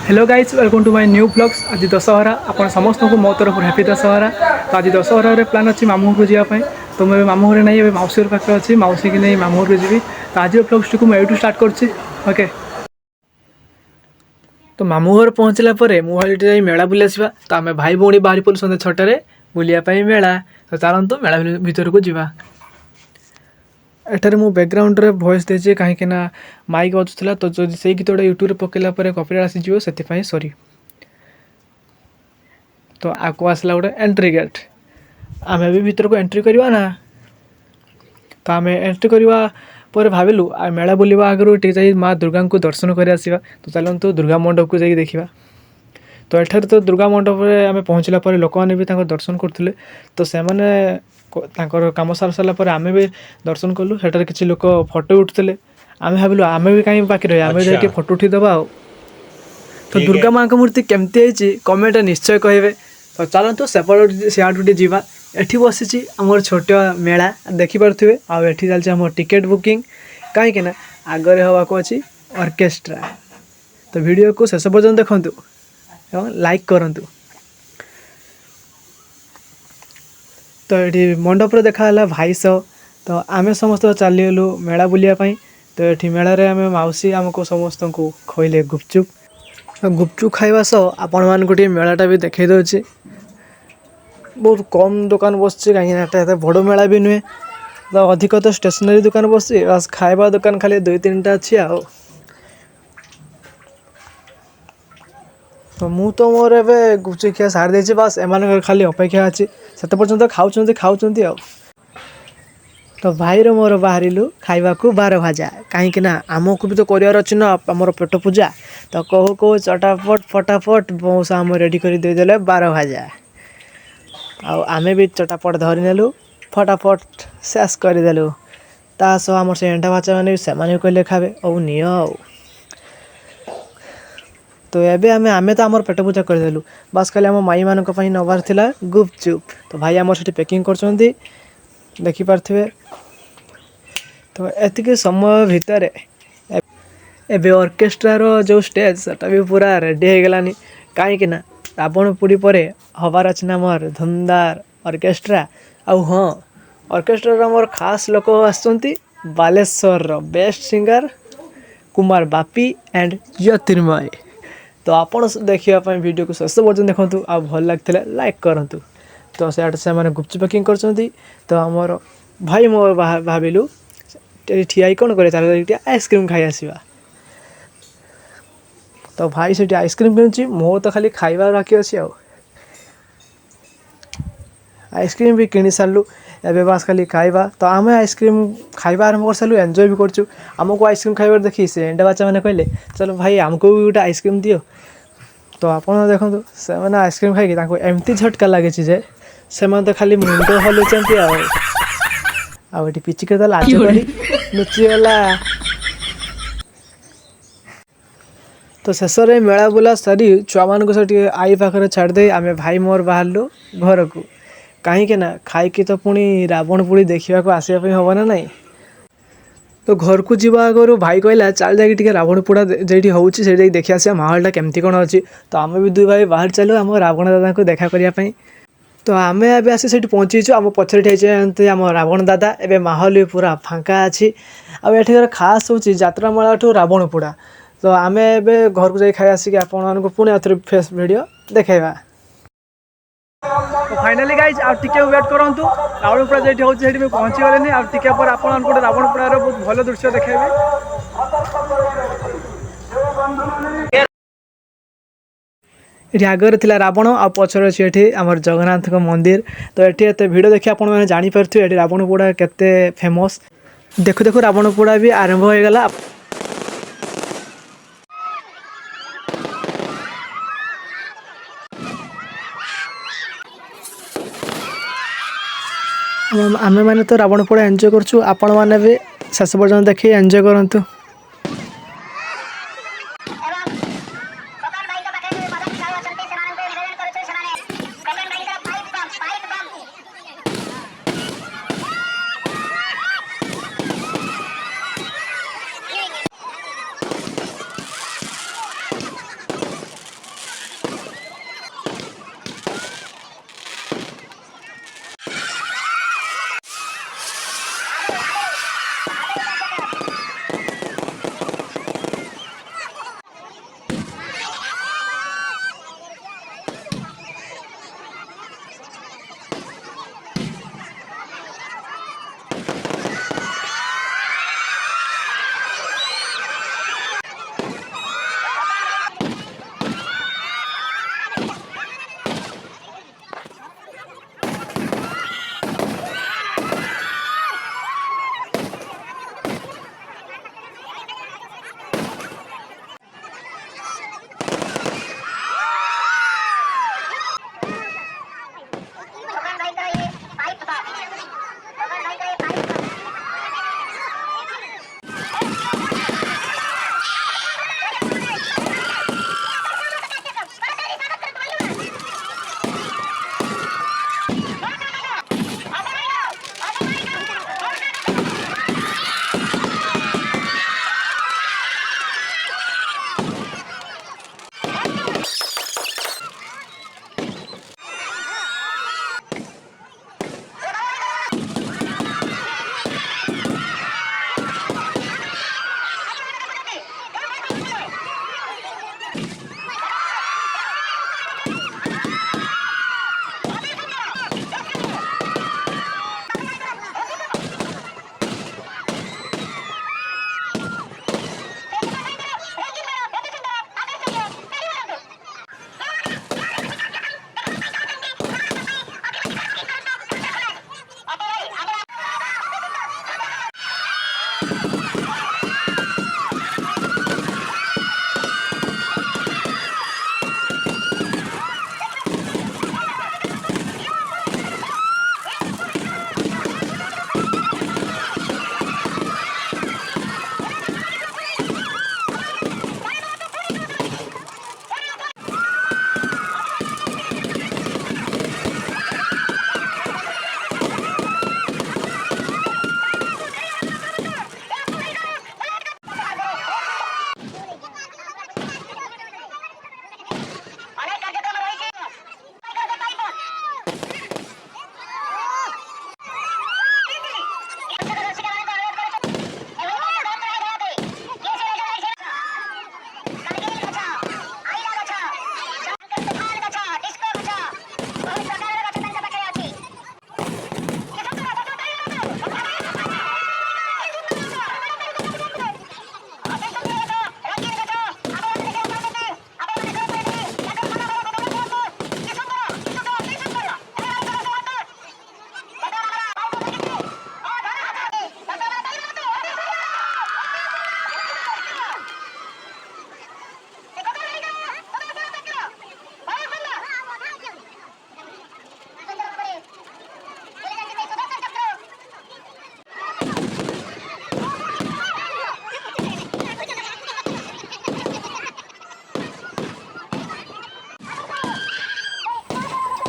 Hello guys welcome to my new blogs. आज दशहरा आपण समस्त को मो तरफ हैप्पी दशहरा। तो आज दशहरा प्लान अच्छी मामू को जावाई। तो मैं मामू घर नहीं मौसी पाखे अच्छी मौसी की नहीं मामू घर जी। तो आज ब्लॉग्स टी मैं स्टार्ट कर ओके। तो मामू घर पहुँचला मुझे मेला बुली आसवा। तो आम भाई भौणी बाहरी पड़ू सन्ध्या 6टार बुलायापाई मेला। तो चलतु मेला भीतर को जावा। एठारे मु बैकग्राउंड रे वॉइस देजे कहीं माइक बजुला। तो जो से गीतटा यूट्यूब पकेला कॉपीराइट आसीज से सॉरी। तो आगो आसला गोटे एंट्री गेट। आम भी भीतर को एंट्री करवा ना। तो आम एंट्री करवा पर भाविलु मेला बुलवा आगु टे माँ दुर्गा को दर्शन कर आसवा। तो चलतु दुर्गा मंडप को जाकि देखा। तो एठार तो दुर्गा मंडप आम पहुँचला लोक मैंने भी दर्शन करते। तो से कम सार सारा आम भी दर्शन कलु। सेठार किसी लोक फोटो उठुते। आम भाविलु आम भी कहीं बाकी रही आम जाके फोटो उठीदबा। तो दुर्गा माँ का मूर्ति केमती है कमेंट निश्चय कहे। तो चलतु सेपट सियाड़े जावा। एठी बसी आमर छोट मेला देखिपे। आउ चलती आम टिकेट बुकिंग कहीं आगे हवाक अच्छी ऑर्केस्ट्रा। तो वीडियो को शेष पर्यटन देखु और लाइक करूँ। तो ये मंडप देखा भाई सह। तो आम समस्त चलीगलु मेला बुलायापाई। तो ये मेलार आम मौसी आमको समस्त को खइले गुपचुप। गुपचुप खाइबा सह आपण मानक मेलाटा भी देखई दउछि। बहुत कम दुकान बस कहीं बड़ मेला भी नुहे। तो अधिक तो स्टेशनरी दुकान बस बस खाइबा दुकान खाली 2-3टा अच्छी आओ। तो मु तो मोर ए गुपचुप खिया सारी देछि। बस एमान खाली अपेक्षा अच्छी से पर्यटन खाऊँ आओ। तो भाई रो मोर बाहरिलु खाइबा को 12 भाजा कहीं आमको भी तो करार अच्छी ना आमर पेट पूजा। तो कहू कहू चटापट फटाफट मौसा आम रेडी कर देदेले 12 भाजा। आमे भी चटापट धरी नेलु फटाफट शेष करदेलु। तासह आम से एंटा बाचा मैंने भी कहले खावे और नियो। तो एबे आमे तो आमर पेट पूजा करदेलु। बस खाली आम माई मान नबार थिला गुपचुप। तो भाई आमर से पैकिंग कर देखिपे। तो एतिक समय भितर एबे ऑर्केस्ट्रार जो स्टेज सेटा भी पूरा रेडी हो गलानी। कहीं रावण पोड़ी पर हबार अच्छी नामर धुमदार ऑर्केस्ट्रा। आउ हाँ ऑर्केस्ट्रार मोर खास लोक आसुँच Baleshwar best singer Kumar Bapi and Jyotirmay. तो आपड़ देखा वीडियो को शेष पर्यटन देखूँ आ भल लगे लाइक करूँ। तो से मैंने गुपचुप पैकिंग कर। तो आमर भाई मोर भाविलु ठिया कौन कर आइसक्रीम खाई आसवा। तो भाई से आइसक्रीम किणुची मोर तो खाली खाइबा बाकी अच्छी आ। आइसक्रीम भी किणी सारू एवं बास खाली खाइबा। तो आम आइसक्रीम खाइबा आरंभ कर सारू एंजॉय भी करचु। आमको आइसक्रीम खाइबार देखी से एंडा बाचा मैंने कहले चलो भाई आमको भी गोटे आइसक्रीम दियो। तो आप देखो से आइसक्रीम खाई एमती झटका लगे जे से तो खाली मुंड हलुचान आउे पिचिक लाज लुचिगला। तो शेष में मेला बुला सारी छुआ मान आई पाखे छाड़दे आम भाई मोर बाहरलु घर को। कहीं खाई तो पुणी रावण पोड़ी देखा आसवाई हम ना नाई। तो घर को जीवा आगु भाई कहला चल जाकि रावण पोड़ा जे होती देखी आसा माहौलटा केमती कौन अच्छी। तो आम भी 2 भाई बाहर चलू आम रावण दादा को देखा करने। तो आम एवं आसी से पहुँचीचु आम पचर ठे आम रावण दादा। एवं माहौल भी पूरा फांका अच्छी। आठिकार खास हूँ यात्रा मेला ठू रावण पोड़ा। तो आम ए घर को जाई खाई आसिक आपको पुणी आउ फेस वीडियो देखा। तो फाइनाली गाइज आ टिके वेट करूँ। रावण पोड़ा जो होती पहुँची गले आ टिके पर आप रावण पोड़ार बहुत भल दृश्य देखेबी। ये आगे थिला रावण आ पछर अच्छी ये आमर जगन्नाथ मंदिर। तो ये एत भिड़ देखिए आपने जापे ये रावण पोड़ा केते फेमस। देखु देखु रावण पोड़ा भी आरंभ हो गला। आमे माने तो रावण पोड़ा एंजॉय करछु। आपण माने भी शेष पर्यटन देखिए एंजॉय करंतु।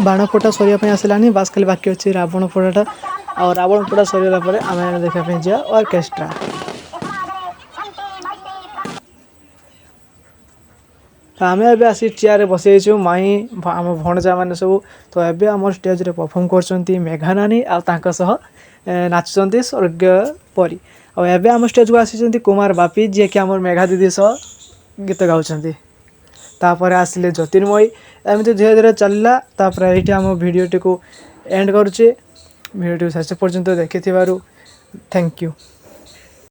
बाण फोटा सरिया आसलानी बास खाली बाकी अच्छी रावण फोटाटा और रावण फोटा सरीगला पर आम देखा जा ऑर्केस्ट्रा। तो आम ए आसी चेयर बसईचु माई आम भणजा मैंने सब तो एबे आम स्टेज रे परफॉर्म कर मेघा नानी आसह नाचुंट स्वर्ग परी और आम स्टेज को आसी कुमार बापी जी कि आम मेघा दीदी सह गीत गाँव तापर आसिले ज्योतिर्मयी एमती धीरे धीरे चलला ये आम भिडटी को एंड करुचे भिडियो शेष पर्यंत देखि थैंक यू।